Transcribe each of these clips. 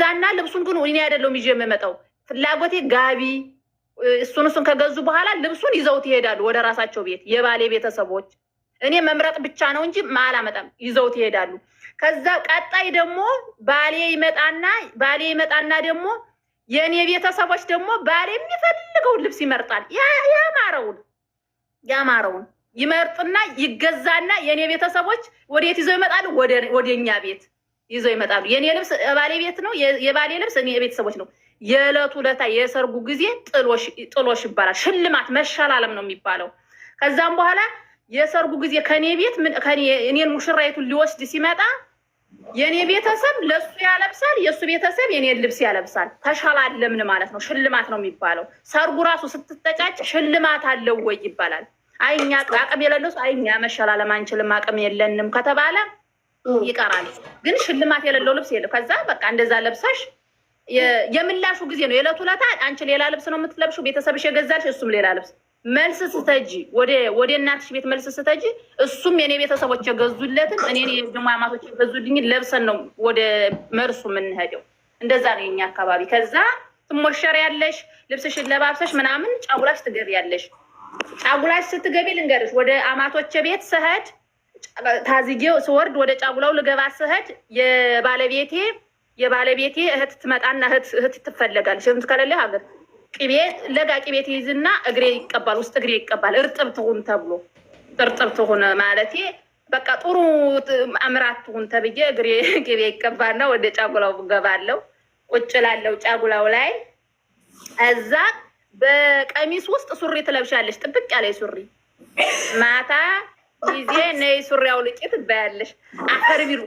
ይገዛና ልብሱን ግን እኔ አይደለሁም ይዤ የምመጣው ፍላጎቴ ጋቢ እሱን ከገዙ በኋላ ልብሱን ይዘውት ይሄዳሉ ወደ ራሳቸው ቤት የባሌ ቤተሰቦች። እኔ መምረጥ ብቻ ነው እንጂ አላመጣም፣ ይዘውት ይሄዳሉ። ከዛ ቀጣይ ደግሞ ባሌ ይመጣና ደግሞ የኔ ቤተሰቦች ደግሞ ባሌ የሚፈልገውን ልብስ ይመርጣል። ያማረውን ይመርጥና ይገዛና የኔ ቤተሰቦች ወዴት ይዘው ይመጣሉ? ወደኛ ቤት ይዘው ይመጣሉ። የኔ ልብስ ባሌ ቤት ነው፣ የባሌ ልብስ እኔ ቤተሰቦች ነው። የዕለቱ ለታ የሰርጉ ጊዜ ጥሎሽ ይባላል። ሽልማት መሸላለም ነው የሚባለው። ከዛም በኋላ የሰርጉ ጊዜ ከኔ ቤት እኔን ሙሽራይቱን ሊወስድ ሲመጣ የኔ ቤተሰብ ለሱ ያለብሳል፣ የሱ ቤተሰብ የኔን ልብስ ያለብሳል። ተሸላለምን ማለት ነው። ሽልማት ነው የሚባለው። ሰርጉ ራሱ ስትተጫጭ ሽልማት አለው ወይ ይባላል። አይኛ አቅም የሌለው አይኛ መሸላለም አንችልም አቅም የለንም ከተባለ ይቀራል። ግን ሽልማት የሌለው ልብስ የለም። ከዛ በቃ እንደዛ ለብሰሽ የምላሹ ጊዜ ነው። የዕለቱ ለታ አንቺ ሌላ ልብስ ነው የምትለብሹ፣ ቤተሰብሽ የገዛልሽ እሱም ሌላ ልብስ። መልስ ስተጂ ወደ እናትሽ ቤት መልስ ስተጂ እሱም የኔ ቤተሰቦች የገዙለትን እኔ ደግሞ አማቶች የገዙልኝ ለብሰን ነው ወደ መርሱ የምንሄደው። እንደዛ ነው የኛ አካባቢ። ከዛ ትሞሸር ያለሽ ልብስሽን ለባብሰሽ ምናምን ጫጉላሽ ትገቢያለሽ። ጫጉላሽ ስትገቢ ልንገርሽ፣ ወደ አማቶች ቤት ስሄድ ታዝጌው ስወርድ ወደ ጫጉላው ልገባ ስሄድ የባለቤቴ እህት ትመጣና እህት ትፈለጋለች። እህት ከሌለ ሀገር ቅቤ ለጋ ቅቤ ትይዝና እግሬ ይቀባል፣ ውስጥ እግሬ ይቀባል። እርጥብ ትሁን ተብሎ እርጥብ ትሁን ማለቴ በቃ ጥሩ አምራት ትሁን ተብዬ እግሬ ቅቤ ይቀባና ወደ ጫጉላው ገባለሁ። ቁጭ ላለው ጫጉላው ላይ እዛ በቀሚስ ውስጥ ሱሪ ትለብሻለሽ፣ ጥብቅ ያለ ሱሪ። ማታ ጊዜ ነይ ሱሪ አውልቂ ትባያለሽ። አፈር ቢሉ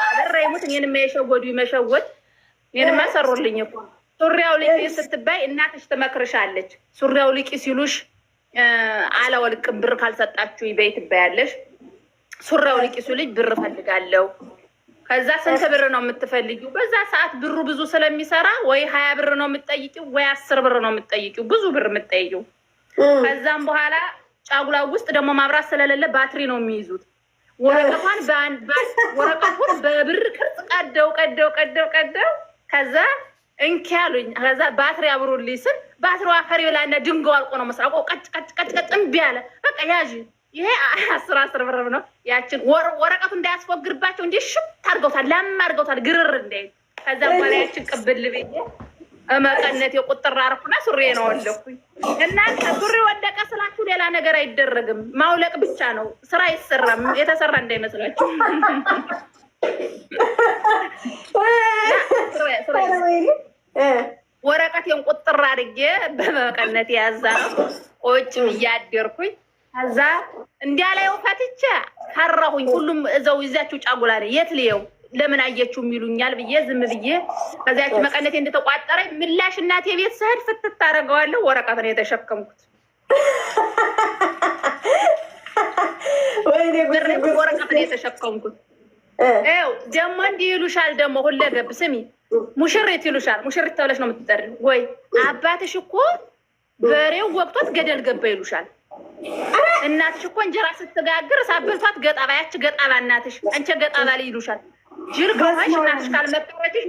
አበራይሙት እኔንማ የሸወዱ ይመሸወድ እኔንማ ሰሩልኝ እኮ። ሱሪ አውልቂ ስትባይ እናትሽ ትመክርሻለች። ሱሪ አውልቂ ሲሉሽ አላወልቅም ብር ካልሰጣችሁ ይበይ ትባያለሽ። ሱሪ አውልቂ ሲሉኝ ብር ፈልጋለሁ። ከዛ ስንት ብር ነው የምትፈልጊው? በዛ ሰዓት ብሩ ብዙ ስለሚሰራ ወይ 20 ብር ነው የምትጠይቂው ወይ 10 ብር ነው የምትጠይቂው፣ ብዙ ብር የምትጠይቂው። ከዛም በኋላ ጫጉላው ውስጥ ደግሞ ማብራት ስለሌለ ባትሪ ነው የሚይዙት። ወረቀቱን በብር ቅርጽ ቀደው ከዛ እንኪ ያሉኝ። ከዛ ባትሪ አብሩልኝ ስል ባትሪው አፈር ይብላና ድንጋው አልቆ ነው መስራቆ ቀጭ እምቢ አለ። በቃ ያዥ ይሄ 10 ብር ነው። ያችን ወረቀቱ እንዳያስፎግርባቸው እንጂ ሽት አድርገውታል፣ ላም አድርገውታል፣ ግርር እንዳይ። ከዛ በኋላ ያችን ቅብል ብዬ መቀነት የቁጥር አርኩና ሱሪ ነው ወለኩኝ። እናንተ ሱሪ ወደቀ ስላችሁ ሌላ ነገር አይደረግም፣ ማውለቅ ብቻ ነው። ስራ አይሰራም፣ የተሰራ እንዳይመስላችሁ። ወረቀቴን ቁጥር አድርጌ በመቀነት ያዛ ቁጭ እያደርኩኝ ከዛ እንዲያላየው ፈትቼ ፈራሁኝ። ሁሉም እዛው ይዛችሁ ጫጉላ ነው የት ልየው ለምን አየችው የሚሉኛል ብዬ ዝም ብዬ ከዛች መቀነቴ እንደተቋጠረ ምላሽ እናቴ ቤት ስሄድ ፍትት አደርገዋለሁ። ወረቀት ነው የተሸከምኩት። ወረቀት ነው የተሸከምኩት። ይኸው ደግሞ እንዲህ ይሉሻል። ደግሞ ሁለገብ ስሚ ሙሽሪት ይሉሻል። ሙሽሪት ተብለሽ ነው የምትጠሪው። ወይ አባትሽ እኮ በሬው ወቅቶት ገደል ገባ ይሉሻል። እናትሽ እኮ እንጀራ ስትጋግር ሳበልቷት ገጣባ፣ ያች ገጣባ እናትሽ አንቺ ገጣባ ላይ ይሉሻል። ጅር ከሆንሽ እናትሽ ካልመጣችሽ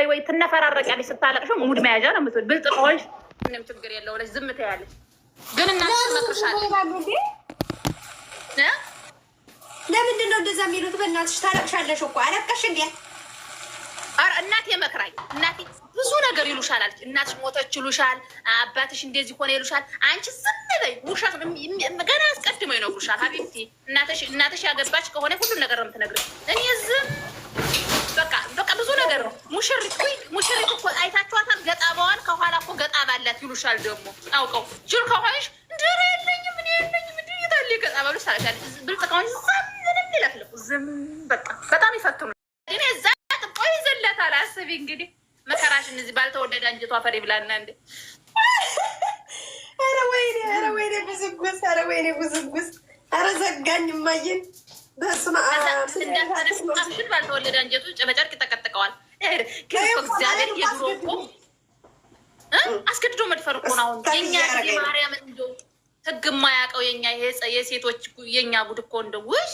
ወይ ትነፈራረቂያለሽ። ስታለቅሽ ሙድ መያዣ ነው የምትወድ። ብልጥ ከሆንሽ ምንም ችግር የለው ብለሽ ዝም ትያለሽ። ግን እናትሽ ትመክርሻለች። ለምንድን ነው እንደዛ የሚሉት? በእናትሽ ታለቅሻለሽ እኮ አለቀሽ እንዴ? ኧረ እናቴ መክራኝ። እናቴ ብዙ ነገር ይሉሻል አለች። እናትሽ ሞተች ይሉሻል፣ አባትሽ እንደዚህ ሆነ ይሉሻል። አንቺ ዝም በይ። ውሻት ገና አስቀድመው ይነግሩሻል። ሀቢብቲ እናትሽ ያገባች ከሆነ ሁሉም ነገር ነው የምትነግርሽ። እኔ ዝም በቃ ብዙ ነገር ነው። ሙሽሪት እኮ አይታችኋታል። ገጣባዋን ከኋላ እኮ ገጣባ አላት ይሉሻል። ደግሞ አውቀው ጅል ከሆንሽ እንጀራ የለኝም ምን የለኝም እንዲ ይታል ገጣባ ብለሽ ታለሻለሽ። ብልጥ ከሆንሽ ምንም ይለፍልቁ ዝም በቃ በጣም ይፈትኑ። እኔ እዛ ጥቆ ይዘለታል። አስቢ እንግዲህ መከራሽን እዚህ ባልተወደደ አንጀቷ ፈሬ ብላና እንዴ! ኧረ ወይኔ ጉዝጉዝ! ኧረ ወይኔ ጉዝጉዝ! ኧረ ዘጋኝ ማየን በስመ አብ እንዳትነፍሽን ባልተወለደ አንጀቱ በጨርቅ ይጠቀጥቀዋል። እግዚአብሔር የድሮ እኮ አስገድዶ መድፈር እኮ ነው። አሁን የኛ ማርያም እንደው ህግ የማያውቀው የኛ የሴቶች የኛ ጉድ እኮ እንደው ውሽ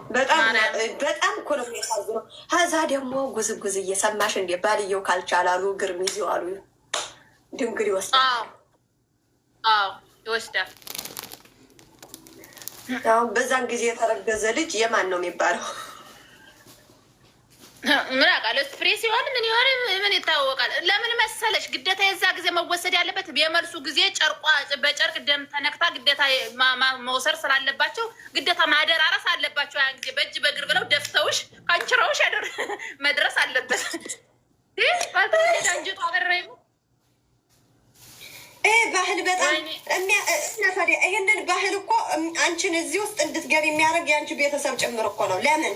በጣም እኮ ነው የሚያሳዝነው። ከዛ ደግሞ ጉዝጉዝ እየሰማሽ እንደ ባልየው ካልቻላሉ ግርም ይዘዋሉ ድንግል ይወስዳል። ይወስዳል። አሁን በዛን ጊዜ የተረገዘ ልጅ የማን ነው የሚባለው? ምን አውቃለሁ። ስፕሬ ሲሆን ምን ይሆን ምን ይታወቃል። ለምን መሰለሽ ግዴታ የዛ ጊዜ መወሰድ ያለበት የመልሱ ጊዜ ጨርቋ በጨርቅ ደም ተነክታ ግዴታ መውሰድ ስላለባቸው ግዴታ ማደራረስ አለባቸው። ያን ጊዜ በእጅ በእግር ብለው ደፍተውሽ ካንችረውሽ መድረስ አለበት። ባልተወለደ አንጀቷ አበራይ ባህል በጣም ታዲያ ይህንን ባህል እኮ አንቺን እዚህ ውስጥ እንድትገቢ የሚያደርግ የአንቺ ቤተሰብ ጭምር እኮ ነው። ለምን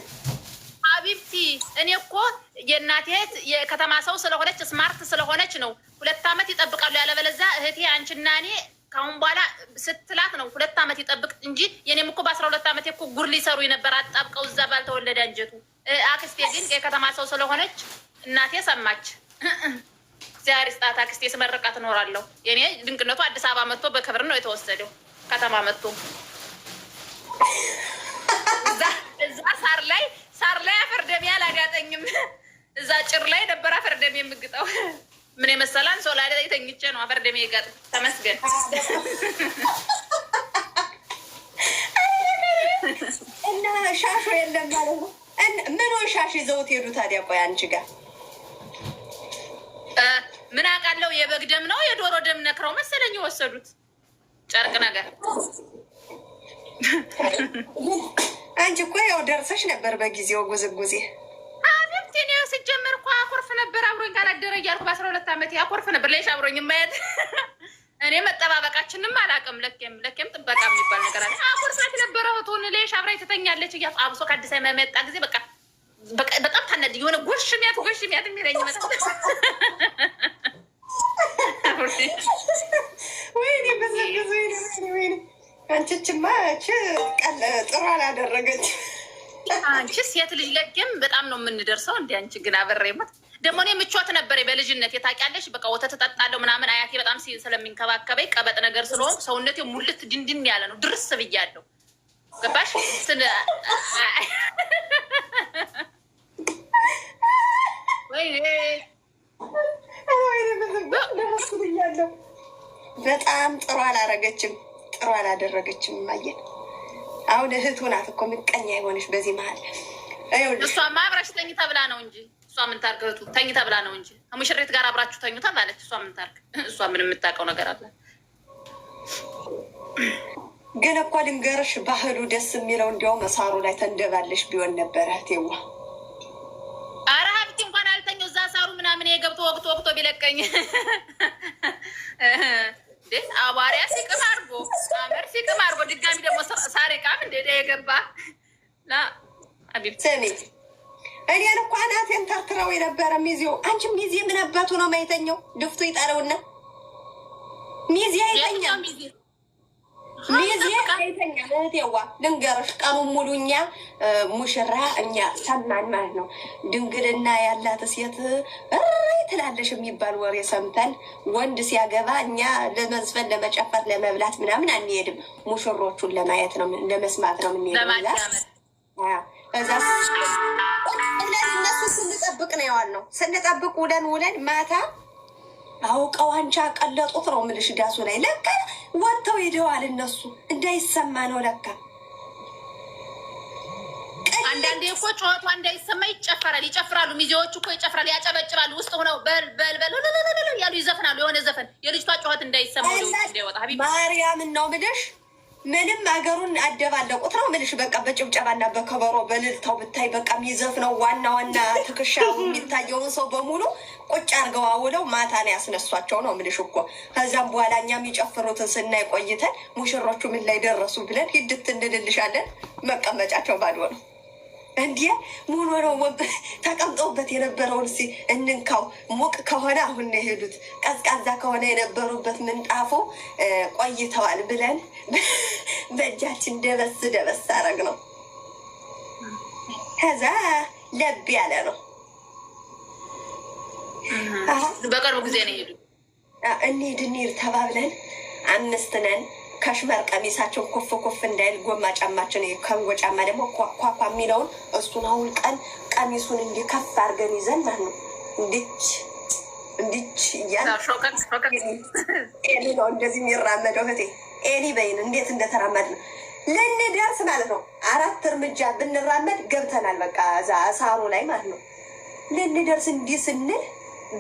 ሀቢብቲ እኔ እኮ የእናቴ እህት የከተማ ሰው ስለሆነች ስማርት ስለሆነች ነው 2 ዓመት ይጠብቃሉ። ያለበለዚያ እህቴ አንቺና እኔ ከአሁን በኋላ ስትላት ነው 2 ዓመት ይጠብቅ እንጂ የኔም እኮ በ12 ዓመት እኮ ጉር ሊሰሩ የነበር አጣብቀው እዛ ባልተወለደ አንጀቱ። አክስቴ ግን የከተማ ሰው ስለሆነች እናቴ ሰማች። ዛሬ ስጣት አክስቴ ስመረቃ ትኖራለሁ። የኔ ድንቅነቱ አዲስ አበባ መጥቶ በክብር ነው የተወሰደው። ከተማ መጥቶ እዛ ሳር ላይ አፈርደሜ አላጋጠኝም። እዛ ጭር ላይ ነበር አፈርደሜ የምግጠው። ምን የመሰላን ሶላ ላይ ተኝቼ ነው አፈርደሜ ጋጥ። ተመስገን። እና ሻሾ የለም ማለት ነው። ምን ሻሽ ይዘውት ሄዱ ታዲያ? ቆይ አንቺ ጋር ምን አውቃለሁ። የበግ ደም ነው የዶሮ ደም ነክረው መሰለኝ የወሰዱት ጨርቅ ነገር። አንቺ እኮ ያው ደርሰሽ ነበር በጊዜው ጉዝጉዜ። አብቴን ያው ሲጀመር እኮ አኮርፍ ነበር አብሮኝ ካላደረ እያልኩ በ12 ዓመት አኮርፍ ነበር። ሌሽ አብሮኝ የማያት እኔ መጠባበቃችንም አላውቅም። ለኬም ጥበቃ የሚባል ነገር አለ። አኮርፋት ነበረ ሆቶን ሌሽ አብራኝ ትተኛለች እያልኩ አብሶ ከአዲስ አበባ መጣ ጊዜ በቃ በጣም ታነድ የሆነ ጎሽሚያት የሚለኝ መጣ። ወይኔ በዘገዙ ወይኔ አንቺችማ ጥሩ አላደረገች። አንቺ ሴት ልጅ ለጌም በጣም ነው የምንደርሰው። እንደ አንቺ ግን አበሬመት ደግሞ እኔ ምቾት ነበር በልጅነት የታውቂያለሽ። በቃ ወተት እጠጣለሁ ምናምን አያቴ በጣም ስለሚንከባከበኝ ቀበጥ ነገር ስለሆንኩ ሰውነቴ ሙልት ድንድን ያለ ነው። ድርስ ብያለሁ። ገባሽ? በጣም ጥሩ አላረገችም፣ ጥሩ አላደረገችም። ማየት አሁን እህቱ ናት እኮ ምቀኛ የሆነች በዚህ መሀል። እሷማ አብራሽ ተኝ ተብላ ነው እንጂ እሷ ምን ታርግ? እህቱ ተኝ ተብላ ነው እንጂ ከሙሽሪት ጋር አብራችሁ ተኙ ተባለች። እሷ ምን ታርግ? እሷ ምን የምታውቀው ነገር አለ? ግን እኮ ልንገርሽ ባህሉ ደስ የሚለው እንዲያው መሳሩ ላይ ተንደባለሽ ቢሆን ነበረ ቴዋ። ኧረ ሀብቴ እንኳን አልተኛው እዛ ሳሩ ምናምን የገብቶ ወቅቶ ቢለቀኝ አዋሪያ ሲቅም አድርጎ አመር ሲቅም አድርጎ ድጋሚ ደግሞ ሳሪቃም እንደ የገባ ስሚ እኔን እኮ አናቴን ተርትረው የነበረ ሚዜው። አንቺ ሚዜ ምን አባቱ ነው ማይተኛው? ድፍቱ ይጠረውና ሚዜ አይተኛም። ሚዜ አይተኛም። እህቴዋ ልንገርሽ ቀኑን ሙሉ እኛ ሙሽራ እኛ ሰማን ማለት ነው። ድንግልና ያላት ሴት ትላለሽ የሚባል ወሬ ሰምተን ወንድ ሲያገባ እኛ ለመዝፈን ለመጨፈር ለመብላት ምናምን አንሄድም። ሙሽሮቹን ለማየት ነው ለመስማት ነው የምንሄደው። እዛ እነሱ ስንጠብቅ ነው የዋልነው። ስንጠብቅ ውለን ማታ አውቀው አንቺ አቀለጡት ነው የምልሽ። ዳሱ ላይ ለካ ወጥተው ሄደዋል። እነሱ እንዳይሰማ ነው ለካ። አንዳንዴ እኮ ጨዋታ እንዳይሰማ ይጨፍራሉ። ሚዜዎቹ እኮ ይጨፍራሉ፣ ያጨበጭባሉ። ውስጥ ሆነው በልበል ያሉ ይዘፍናሉ። የሆነ ዘፈን የልጅቷ ጨዋታ እንዳይሰማ እንዳይወጣ ማርያምን ነው የምልሽ። ምንም አገሩን አደባለቁት ነው የምልሽ። በቃ በጭብጨባና በከበሮ በልልታው ብታይ በቃ የሚዘፍነው ዋና ትከሻው የሚታየውን ሰው በሙሉ ቁጭ አርገው አውለው ማታ ነው ያስነሷቸው ነው የምልሽ እኮ። ከዛም በኋላ እኛ የሚጨፍሩትን ስናይ ቆይተን ሙሽሮቹ ምን ላይ ደረሱ ብለን ሂድት እንልልሻለን። መቀመጫቸው ባዶ ነው። እንዲህ ሙሉ ነው ተቀምጠውበት የነበረውን እንንካው። ሙቅ ከሆነ አሁን ነው የሄዱት፣ ቀዝቃዛ ከሆነ የነበሩበት ምንጣፉ ቆይተዋል ብለን በእጃችን ደበስ አረግ ነው። ከዛ ለብ ያለ ነው። በቅርቡ ጊዜ ነው የሄዱ። እንሂድ ተባብለን 5 ነን። ከሽመር ቀሚሳቸው ኮፍ ኮፍ እንዳይል ጎማ ጫማችን ከንጎ ጫማ ደግሞ ኳኳ የሚለውን እሱን አውልቀን ቀሚሱን እንዲህ ከፍ አድርገን ይዘን ማለት ነው እንዲች እያል ኤሊ ነው እንደዚህ የሚራመደው እህቴ ኤሊ በይን እንዴት እንደተራመድ ነው ልንደርስ ማለት ነው። 4 እርምጃ ብንራመድ ገብተናል። በቃ እዛ ሳሩ ላይ ማለት ነው ልንደርስ እንዲህ ስንል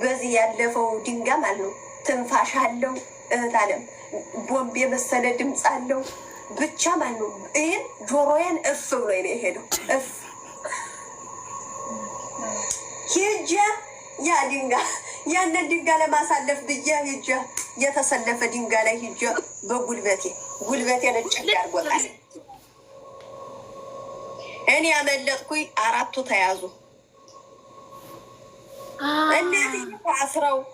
በዚህ ያለፈው ድንጋይ ማለት ነው ትንፋሽ አለው እህት አለም ቦምብ የመሰለ ድምፅ አለው ብቻ ማለት ነው። ይህን ጆሮዬን እፍ ብሎ ነው የሄደው። እፍ ሄጃ ያ ድንጋይ ያንን ድንጋይ ለማሳለፍ ብዬ ሄጃ የተሰለፈ ድንጋይ ላይ ሄጃ በጉልበቴ ነጭ ያርጎታል። እኔ ያመለጥኩኝ 4ቱ ተያዙ። እነዚህ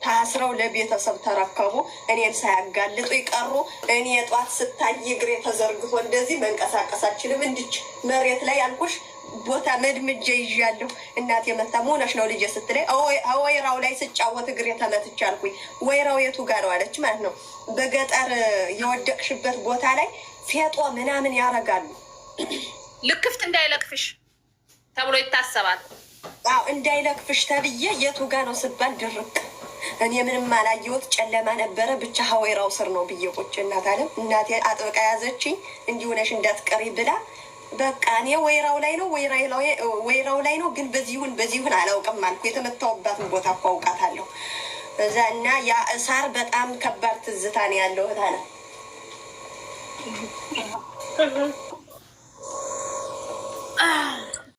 ታስረው ለቤተሰብ ተረከቡ። እኔን ሳያጋልጡ ይቀሩ። እኔ የጧት ስታይ እግሬ ተዘርግቶ እንደዚህ መንቀሳቀሳችንም እንድች መሬት ላይ አልኩሽ ቦታ መድምጄ ይዣለሁ። እናቴ መታ መሆነሽ ነው ልጄ ስትለኝ ወይራው ላይ ስጫወት እግሬ ተመትቼ አልኩኝ። ወይራው የቱ ጋር ነው አለች ማለት ነው። በገጠር የወደቅሽበት ቦታ ላይ ፌጦ ምናምን ያረጋሉ። ልክፍት እንዳይለቅፍሽ ተብሎ ይታሰባል። አዎ እንዳይለቅፍሽ ተብዬ የቱ ጋር ነው ስባል ድርቅ እኔ ምንም አላየሁት ጨለማ ነበረ። ብቻ ሀወይራው ስር ነው ብዬ ቁጭ እናት አለ እናቴ አጥብቃ ያዘችኝ እንዲሆነሽ እንዳትቀሪ ብላ በቃ እኔ ወይራው ላይ ነው ግን በዚሁን አላውቅም አልኩ። የተመታውባትን ቦታ እኮ አውቃታለሁ እዛ እና ያ እሳር በጣም ከባድ ትዝታ ነው ያለው እህት አለ